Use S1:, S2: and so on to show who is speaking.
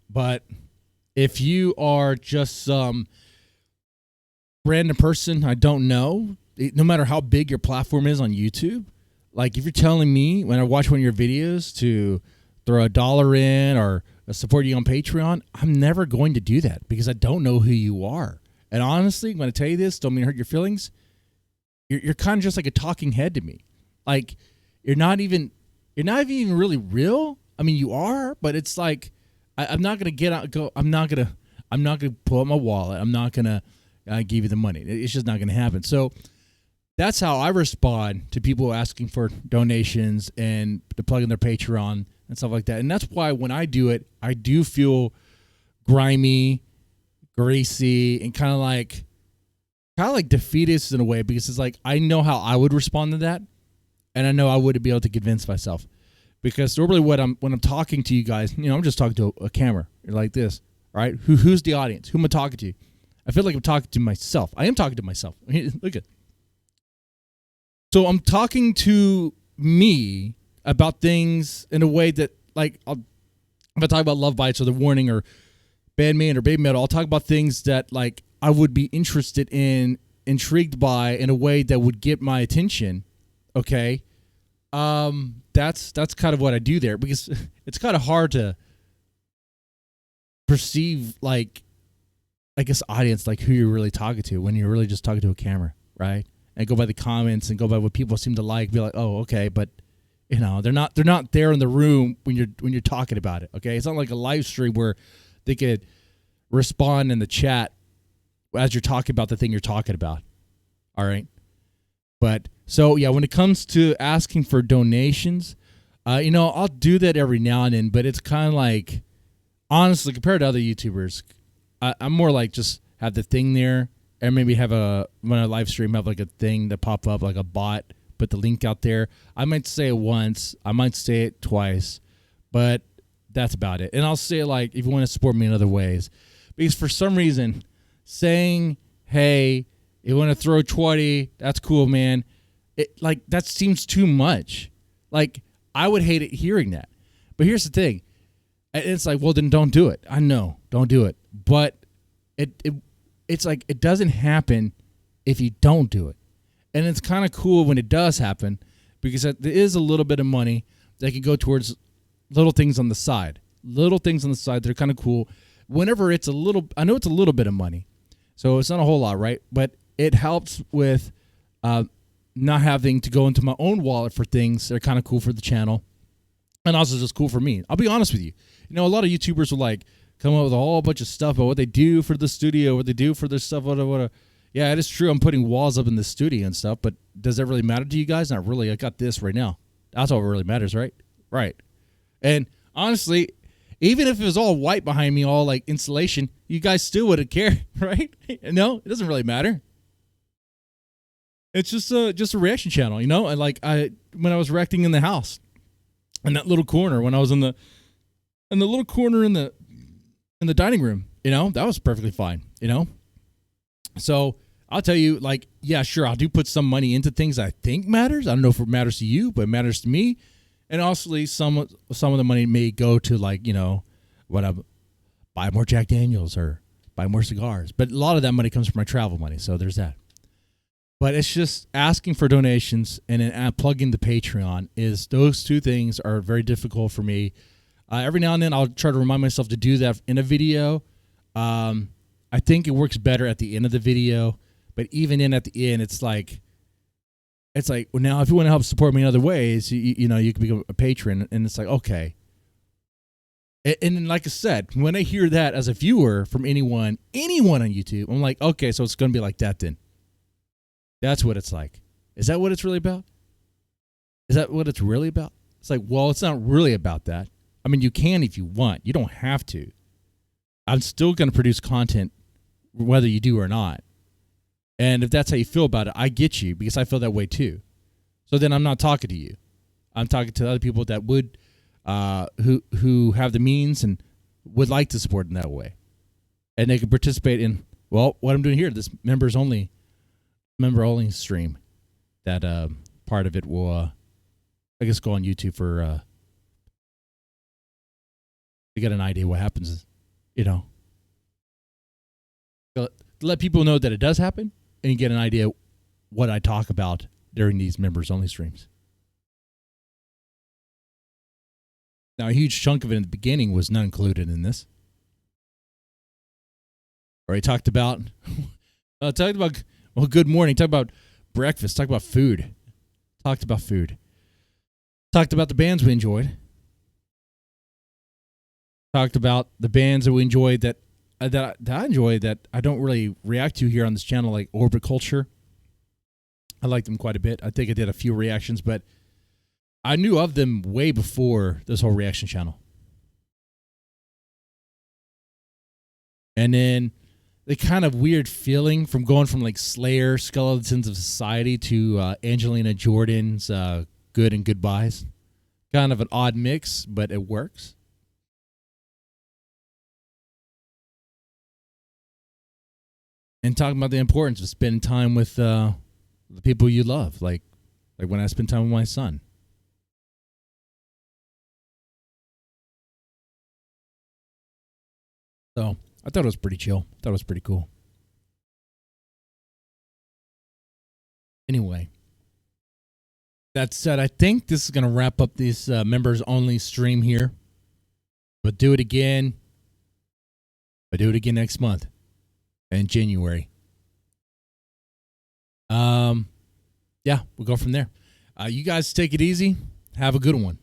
S1: But if you are just some random person I don't know, no matter how big your platform is on YouTube, like if you're telling me when I watch one of your videos to throw $1 in or support you on Patreon, I'm never going to do that because I don't know who you are. And honestly, I'm going to tell you this, don't mean to hurt your feelings. You're kind of just like a talking head to me. Like you're not even really real. I mean, you are, but it's like I'm not gonna get out. Go. I'm not gonna pull out my wallet. I'm not gonna give you the money. It's just not gonna happen. So that's how I respond to people asking for donations and to plug in their Patreon and stuff like that. And that's why when I do it, I do feel grimy, greasy, and kind of like defeatist in a way, because it's like I know how I would respond to that, and I know I wouldn't be able to convince myself. Because normally when I'm talking to you guys, I'm just talking to a camera like this, right? Who's the audience? Who am I talking to? I feel like I'm talking to myself. I am talking to myself. Look at. So I'm talking to me about things in a way that, like, if I talk about Love Bites or The Warning or Bandman or Baby Metal, I'll talk about things that, like, I would be interested in, intrigued by in a way that would get my attention, okay? That's kind of what I do there, because it's kind of hard to perceive, like, I guess, audience, like who you're really talking to when you're really just talking to a camera, right? And go by the comments and go by what people seem to like. Be like, oh, okay, but they're not there in the room when you're talking about it. Okay, it's not like a live stream where they could respond in the chat as you're talking about the thing you're talking about. All right, but so yeah, when it comes to asking for donations, I'll do that every now and then, but it's kind of like, honestly, compared to other YouTubers, I'm more like just have the thing there. And maybe when I live stream, have like a thing that pop up, like a bot, put the link out there. I might say it once, I might say it twice, but that's about it. And I'll say, like, if you want to support me in other ways, because for some reason, saying, hey, you want to throw 20, that's cool, man. That seems too much. Like, I would hate it hearing that. But here's the thing. It's like, well, then don't do it. I know, don't do it. But it's like it doesn't happen if you don't do it. And it's kind of cool when it does happen, because there is a little bit of money that can go towards little things on the side. Little things on the side that are kind of cool. Whenever it's I know it's a little bit of money, so it's not a whole lot, right? But it helps with not having to go into my own wallet for things that are kind of cool for the channel, and also just cool for me. I'll be honest with you. A lot of YouTubers will like come up with a whole bunch of stuff about what they do for the studio, what they do for their stuff, whatever. Yeah, it is true. I'm putting walls up in the studio and stuff, but does that really matter to you guys? Not really. I got this right now. That's all that really matters, right? Right. And honestly, even if it was all white behind me, all like insulation, you guys still wouldn't care, right? No, it doesn't really matter. It's just a reaction channel, And like when I was reacting in the house, in that little corner, when I was in the little corner in the dining room, that was perfectly fine, So I'll tell you, like, yeah, sure, I do put some money into things I think matters. I don't know if it matters to you, but it matters to me. And also some of the money may go to, like, buy more Jack Daniels or buy more cigars. But a lot of that money comes from my travel money, so there's that. But it's just asking for donations and then plugging the Patreon. Those two things are very difficult for me. Every now and then I'll try to remind myself to do that in a video. I think it works better at the end of the video, but even at the end, it's like, well, now if you want to help support me in other ways, you can become a patron, and it's like, okay. And like I said, when I hear that as a viewer from anyone on YouTube, I'm like, okay, so it's going to be like that then. That's what it's like. Is that what it's really about? Is that what it's really about? It's like, well, it's not really about that. I mean, you can if you want. You don't have to. I'm still going to produce content whether you do or not. And if that's how you feel about it, I get you, because I feel that way too. So then I'm not talking to you. I'm talking to other people that would, who have the means and would like to support in that way. And they can participate in, well, what I'm doing here, this member only stream. That part of it will, I guess, go on YouTube for to get an idea what happens you know, to let people know that it does happen and get an idea what I talk about during these members only streams. Now, a huge chunk of it in the beginning was not included in this. Already talked about, good morning. Talked about breakfast. Talked about food. Talked about the bands we enjoyed. Talked about the bands that we enjoyed that I enjoy that I don't really react to here on this channel, like Orbit Culture. I like them quite a bit. I think I did a few reactions, but I knew of them way before this whole reaction channel. And then the kind of weird feeling from going from like Slayer, Skeletons of Society to Angelina Jordan's Good and Goodbyes. Kind of an odd mix, but it works. And talking about the importance of spending time with the people you love, like when I spend time with my son. So I thought it was pretty chill. I thought it was pretty cool. Anyway, that said, I think this is going to wrap up this members only stream here. But do it again. But do it again next month in January. Yeah, we'll go from there. You guys take it easy. Have a good one.